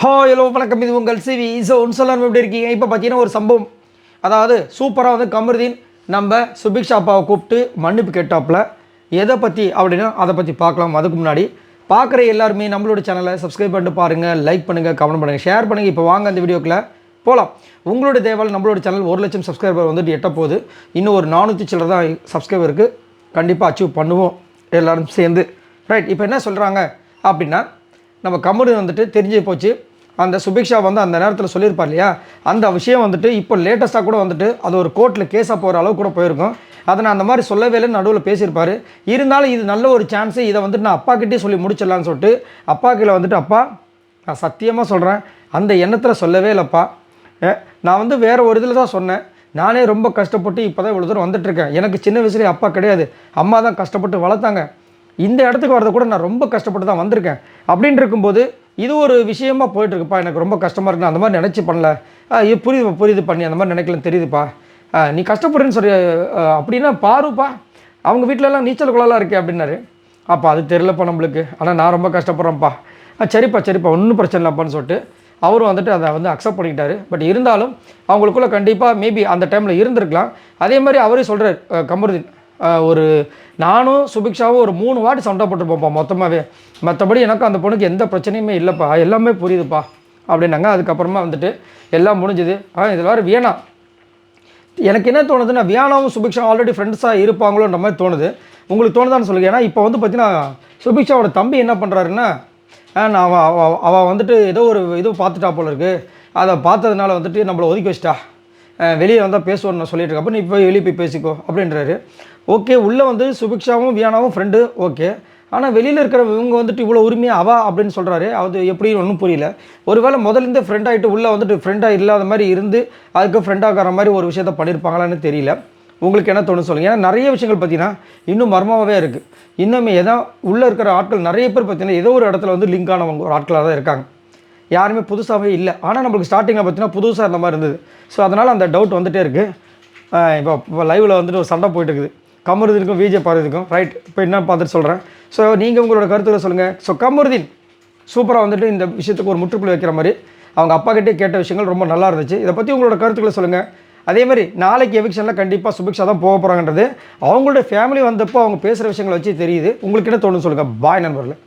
Hello வணக்கம், இது உங்கள் சிவி. சொல்லணும் எப்படி இருக்கீங்க? இப்போ பார்த்தீங்கன்னா ஒரு சம்பவம், அதாவது சூப்பராக வந்து கமருதீன் நம்ம சுபிக்ஷா அப்பாவை கூப்பிட்டு மன்னிப்பு கேட்டாப்புல. எதை பற்றி அப்படின்னா அதை பற்றி பார்க்கலாம். அதுக்கு முன்னாடி பார்க்குற எல்லாருமே நம்மளோட சேனலை சப்ஸ்கிரைப் பண்ணிட்டு பாருங்கள், லைக் பண்ணுங்கள், கமெண்ட் பண்ணுங்கள், ஷேர் பண்ணுங்கள். இப்போ வாங்க அந்த வீடியோக்குள்ளே போகலாம். உங்களோட தேவையில் நம்மளோட சேனல் 1,00,000 சப்ஸ்கிரைபர் வந்துட்டு எட்ட போகுது. இன்னும் ஒரு 400 சில்லர் தான் சப்ஸ்கிரைபருக்கு கண்டிப்பாக அச்சீவ் பண்ணுவோம் எல்லோரும் சேர்ந்து. ரைட், இப்போ என்ன சொல்கிறாங்க அப்படின்னா, நம்ம கமருதீன் வந்துட்டு தெரிஞ்சு போச்சு. அந்த சுபிக்ஷா வந்து அந்த நேரத்தில் சொல்லியிருப்பார் இல்லையா, அந்த விஷயம் வந்துட்டு இப்போ லேட்டஸ்ட்டாக கூட வந்துட்டு அது ஒரு கோர்ட்டில் கேஸாக போகிற அளவு கூட போயிருக்கும். அதை நான் அந்த மாதிரி சொல்லவே இல்லைன்னு நடுவில் பேசியிருப்பார். இருந்தாலும் இது நல்ல ஒரு சான்ஸு, இதை வந்துட்டு நான் அப்பாக்கிட்டே சொல்லி முடிச்சிடலான்னு சொல்லிட்டு அப்பா கீழே வந்துட்டு, அப்பா நான் சத்தியமாக சொல்கிறேன், அந்த எண்ணத்தில் சொல்லவே இல்லைப்பா. நான் வந்து வேறு ஒரு இதில் தான் சொன்னேன். நானே ரொம்ப கஷ்டப்பட்டு இப்போ தான் இவ்வளோ தூரம் வந்துட்டுருக்கேன். எனக்கு சின்ன வயசுலேயே அப்பா கிடையாது, அம்மா தான் கஷ்டப்பட்டு வளர்த்தாங்க. இந்த இடத்துக்கு வரதை கூட நான் ரொம்ப கஷ்டப்பட்டு தான் வந்திருக்கேன். அப்படின்னு இருக்கும்போது இது ஒரு விஷயமா போயிட்டுருக்குப்பா, எனக்கு ரொம்ப கஷ்டமாக இருக்குது. அந்த மாதிரி நினச்சி பண்ணல. புரியுது பண்ணி அந்த மாதிரி நினைக்கலன்னு தெரியுதுப்பா. நீ கஷ்டப்படுறேன்னு சொல்லி அப்படின்னா பாருப்பா, அவங்க வீட்டிலலாம் நீச்சல் குளம்லாம் இருக்கே அப்படின்னாரு. அப்போ அது தெரியலப்பா நம்மளுக்கு, ஆனால் நான் ரொம்ப கஷ்டப்படுறேன்ப்பா. சரிப்பா ஒன்றும் பிரச்சனை இல்லைப்பான்னு சொல்லிட்டு அவரும் வந்துட்டு அதை வந்து அக்செப்ட் பண்ணிக்கிட்டாரு. பட் இருந்தாலும் அவங்களுக்குள்ளே கண்டிப்பாக மேபி அந்த டைமில் இருந்திருக்கலாம். அதே மாதிரி அவரே சொல்கிறார் கமருதீன், ஒரு நானும் சுபிக்ஷாவும் ஒரு 3 வாட்டி சண்டை போட்டுருப்போம்ப்பா மொத்தமாகவே. மற்றபடி எனக்கு அந்த பொண்ணுக்கு எந்த பிரச்சனையுமே இல்லைப்பா, எல்லாமே புரியுதுப்பா அப்படின்னாங்க. அதுக்கப்புறமா வந்துட்டு எல்லாம் முடிஞ்சுது. இதில் வேறு வியானா, எனக்கு என்ன தோணுதுன்னா, வியானாவும் சுபிக்ஷா ஆல்ரெடி ஃப்ரெண்ட்ஸாக இருப்பாங்களோன்ற மாதிரி தோணுது. உங்களுக்கு தோணுதான்னு சொல்லுங்கள். ஏன்னா இப்போ வந்து பார்த்தீங்கன்னா சுபிக்ஷாவோட தம்பி என்ன பண்ணுறாருன்னா, அவள் வந்துட்டு ஏதோ ஒரு இது பார்த்துட்டா போல இருக்குது, அதை பார்த்ததுனால வந்துட்டு நம்மளை ஒதுக்கி வச்சிட்டா, வெளியே வந்தால் பேசுவோன்னு நான் சொல்லிட்டு இருக்கேன். அப்போ நீ போய் வெளியே போய் பேசிக்கோ அப்படின்றாரு. ஓகே, உள்ளே வந்து சுபிக்ஷாவும் வியானாவும் ஃப்ரெண்டு, ஓகே. ஆனால் வெளியில் இருக்கிற இவங்க வந்துட்டு இவ்வளோ உரிமையாக அவா அப்படின்னு சொல்கிறாரு. அது எப்படின்னு ஒன்றும் புரியல. ஒருவேளை முதலேருந்து ஃப்ரெண்ட் ஆகிட்டு உள்ளே வந்துட்டு ஃப்ரெண்டாக இல்லாத மாதிரி இருந்து அதுக்கு ஃப்ரெண்டாகிற மாதிரி ஒரு விஷயத்த பண்ணியிருப்பாங்களான்னு தெரியல. உங்களுக்கு என்ன தோணுன்னு சொல்லுங்கள். ஏன்னா நிறைய விஷயங்கள் பார்த்தீங்கன்னா இன்னும் மர்மமாகவே இருக்குது. இன்னுமே எதாவது உள்ளே இருக்கிற ஆட்கள் நிறைய பேர் பார்த்தீங்கன்னா ஏதோ ஒரு இடத்துல வந்து லிங்க் ஆனவங்க ஒரு ஆட்களாக தான் இருக்காங்க. யாருமே புதுசாகவே இல்லை. ஆனால் நம்மளுக்கு ஸ்டார்டிங்கில் பார்த்தீங்கன்னா புதுசாக இருந்த மாதிரி இருந்தது. ஸோ அதனால் அந்த டவுட் வந்துகிட்டே இருக்குது. இப்போ லைவில் வந்துட்டு ஒரு சண்டை போயிட்டு இருக்குது கமருதீனுக்கும் விஜய் பார்வதிக்கும். ரைட், இப்போ என்ன பார்த்துட்டு சொல்கிறேன். ஸோ நீங்கள் உங்களோட கருத்துக்களை சொல்லுங்கள். ஸோ கமருதீன் சூப்பராக வந்துட்டு இந்த விஷயத்துக்கு ஒரு முற்றுப்புள்ளி வைக்கிற மாதிரி அவங்க அப்பாக்கிட்டே கேட்ட விஷயங்கள் ரொம்ப நல்லா இருந்துச்சு. இதை பற்றி உங்களோட கருத்துக்களை சொல்லுங்கள். அதேமாதிரி நாளைக்கு எவிக்ஷனில் கண்டிப்பாக சுபிக்ஷா தான் போக போகிறாங்கன்றது அவங்களோட ஃபேமிலி வந்தப்போ அவங்க பேசுகிற விஷயங்களை வச்சு தெரியுது. உங்களுக்கு என்ன தோணுன்னு சொல்லுங்கள். பாய் நண்பர்களே.